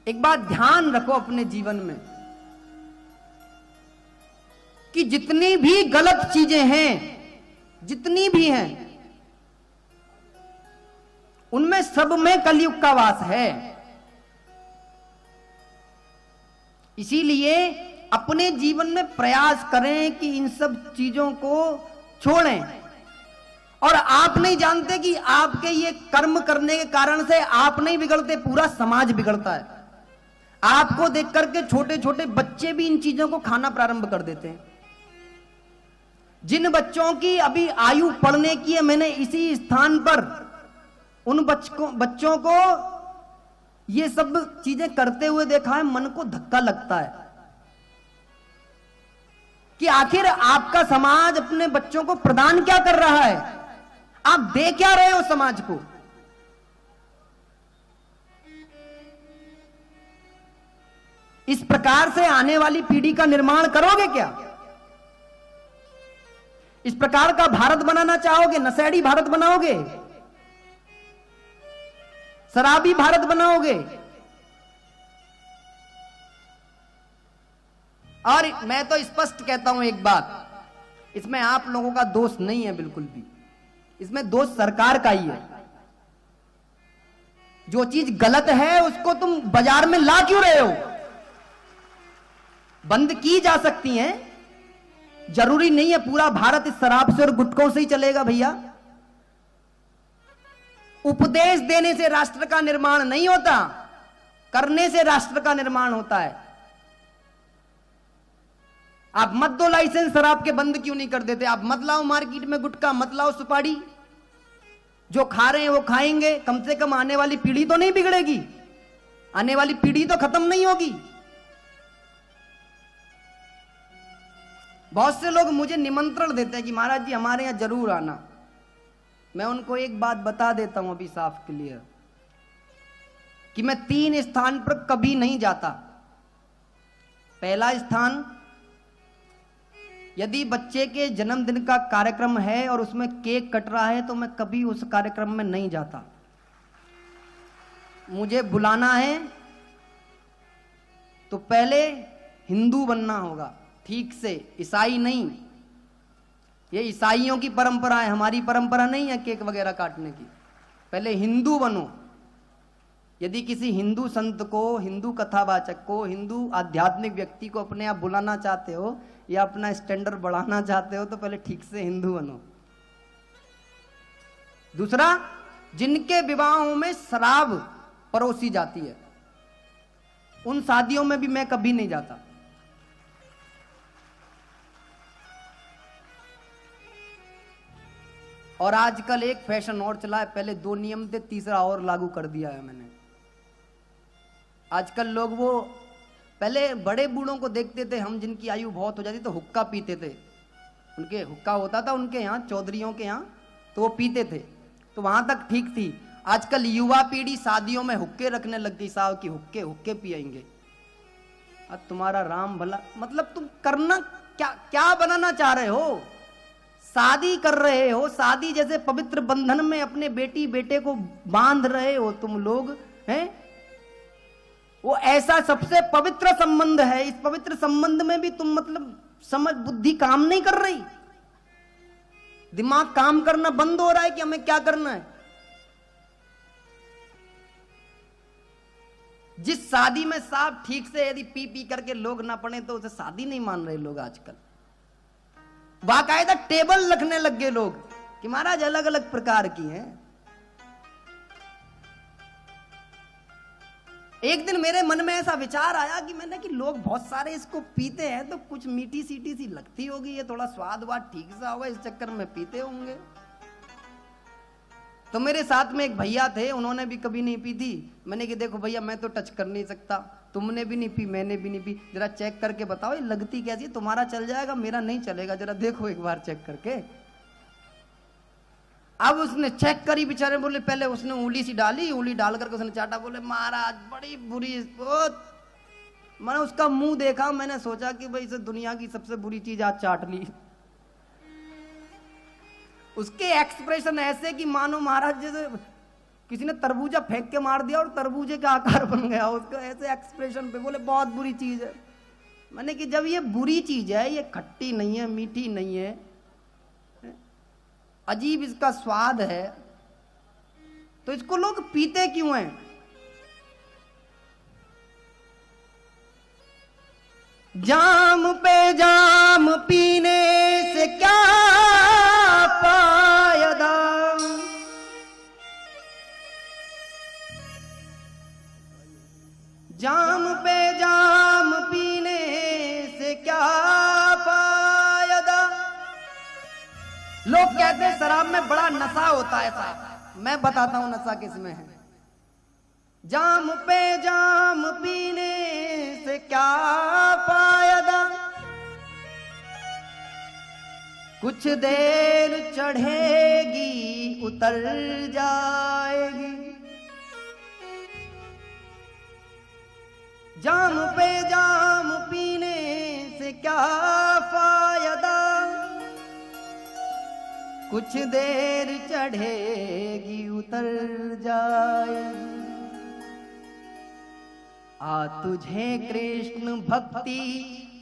एक बात ध्यान रखो अपने जीवन में कि जितनी भी गलत चीजें हैं, जितनी भी हैं, उनमें सब में कलयुग का वास है। इसीलिए अपने जीवन में प्रयास करें कि इन सब चीजों को छोड़ें। और आप नहीं जानते कि आपके ये कर्म करने के कारण से आप नहीं बिगड़ते, पूरा समाज बिगड़ता है। आपको देख करके छोटे छोटे बच्चे भी इन चीजों को खाना प्रारंभ कर देते हैं। जिन बच्चों की अभी आयु पढ़ने की है, मैंने इसी स्थान पर उन बच्चों को ये सब चीजें करते हुए देखा है, मन को धक्का लगता है कि आखिर आपका समाज अपने बच्चों को प्रदान क्या कर रहा है, आप दे क्या रहे हो समाज को। इस प्रकार से आने वाली पीढ़ी का निर्माण करोगे क्या? इस प्रकार का भारत बनाना चाहोगे? नशेड़ी भारत बनाओगे? शराबी भारत बनाओगे? और मैं तो स्पष्ट कहता हूं एक बात, इसमें आप लोगों का दोष नहीं है बिल्कुल भी, इसमें दोष सरकार का ही है। जो चीज गलत है उसको तुम बाजार में ला क्यों रहे हो? बंद की जा सकती हैं, जरूरी नहीं है पूरा भारत इस शराब से और गुटखों से ही चलेगा भैया। उपदेश देने से राष्ट्र का निर्माण नहीं होता, करने से राष्ट्र का निर्माण होता है। आप मत दो लाइसेंस शराब के, बंद क्यों नहीं कर देते? आप मत लाओ मार्केट में गुटखा, मत लाओ सुपारी। जो खा रहे हैं वो खाएंगे, कम से कम आने वाली पीढ़ी तो नहीं बिगड़ेगी, आने वाली पीढ़ी तो खत्म नहीं होगी। बहुत से लोग मुझे निमंत्रण देते हैं कि महाराज जी हमारे यहां जरूर आना। मैं उनको एक बात बता देता हूं अभी साफ क्लियर, कि मैं 3 स्थान पर कभी नहीं जाता। पहला स्थान, यदि बच्चे के जन्मदिन का कार्यक्रम है और उसमें केक कट रहा है तो मैं कभी उस कार्यक्रम में नहीं जाता। मुझे बुलाना है तो पहले हिंदू बनना होगा ठीक से, ईसाई नहीं। ये ईसाइयों की परंपरा है, हमारी परंपरा नहीं है केक वगैरह काटने की। पहले हिंदू बनो। यदि किसी हिंदू संत को, हिंदू कथावाचक को, हिंदू आध्यात्मिक व्यक्ति को अपने आप बुलाना चाहते हो या अपना स्टैंडर्ड बढ़ाना चाहते हो तो पहले ठीक से हिंदू बनो। दूसरा, जिनके विवाहों में शराब परोसी जाती है उन शादियों में भी मैं कभी नहीं जाता। और आजकल एक फैशन और चला है, पहले 2 नियम थे, तीसरा और लागू कर दिया है मैंने। आजकल लोग वो पहले बड़े बूढ़ों को देखते थे, हम जिनकी आयु बहुत हो जाती तो हुक्का पीते थे, उनके हुक्का होता था उनके यहाँ, चौधरियों के यहाँ, तो वो पीते थे, तो वहां तक ठीक थी। आजकल युवा पीढ़ी शादियों में हुक्के रखने लग गई साहब कि हुक्के हुक्के पिएंगे। अब तुम्हारा राम भला, मतलब तुम करना क्या, क्या बनाना चाह रहे हो? शादी कर रहे हो, शादी जैसे पवित्र बंधन में अपने बेटी बेटे को बांध रहे हो तुम लोग हैं। वो ऐसा सबसे पवित्र संबंध है, इस पवित्र संबंध में भी तुम मतलब समझ बुद्धि काम नहीं कर रही, दिमाग काम करना बंद हो रहा है कि हमें क्या करना है। जिस शादी में साहब ठीक से यदि पी पी करके लोग ना पड़े तो उसे शादी नहीं मान रहे लोग। आजकल बाकायदा टेबल रखने लग गए लोग कि महाराज अलग अलग प्रकार की हैं। एक दिन मेरे मन में ऐसा विचार आया कि मैंने कि लोग बहुत सारे इसको पीते हैं तो कुछ मीठी सीटी सी लगती होगी, ये थोड़ा स्वाद वाद ठीक सा होगा, इस चक्कर में पीते होंगे। तो मेरे साथ में एक भैया थे, उन्होंने भी कभी नहीं पी थी। मैंने कि देखो भैया मैं तो टच कर नहीं सकता, तुमने भी नहीं पी मैंने भी नहीं पी, जरा चेक करके बताओ ये लगती कैसी, तुम्हारा चल जाएगा मेरा नहीं चलेगा, जरा देखो एक बार चेक करके। अब उसने चेक करी, बेचारे बोले, पहले उसने उंगली सी डाली, उंगली डाल करके उसने चाटा, बोले महाराज बड़ी बुरी। मैंने उसका मुंह देखा, मैंने सोचा कि भाई इसे दुनिया की सबसे बुरी चीज आज चाट ली। उसके एक्सप्रेशन ऐसे कि मानो महाराज जैसे किसी ने तरबूजा फेंक के मार दिया और तरबूजे का आकार बन गया उसका, ऐसे एक्सप्रेशन पे बोले बहुत बुरी चीज है। मैंने कि जब ये बुरी चीज है, ये खट्टी नहीं है, मीठी नहीं है, अजीब इसका स्वाद है, तो इसको लोग पीते क्यों हैं? जाम पे जाम पीने से क्या फायदा, जाम पे जाम पीने से क्या फायदा। लोग कहते हैं शराब में बड़ा नशा होता है साहब, मैं बताता हूं नशा किसमें है। जाम पे जाम पीने से क्या फायदा, कुछ देर चढ़ेगी उतर जाएगी। जाम पे जाम पीने से क्या फायदा, कुछ देर चढ़ेगी उतर जाएगी। आ तुझे कृष्ण भक्ति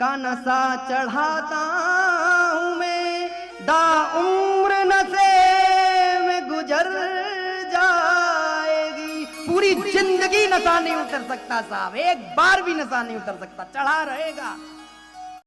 का नशा चढ़ाता हूं मैं, दा उम्र नशे में गुजर जाएगी। पूरी जिंदगी नशा नहीं उतर सकता साहब, एक बार भी नशा नहीं उतर सकता, चढ़ा रहेगा।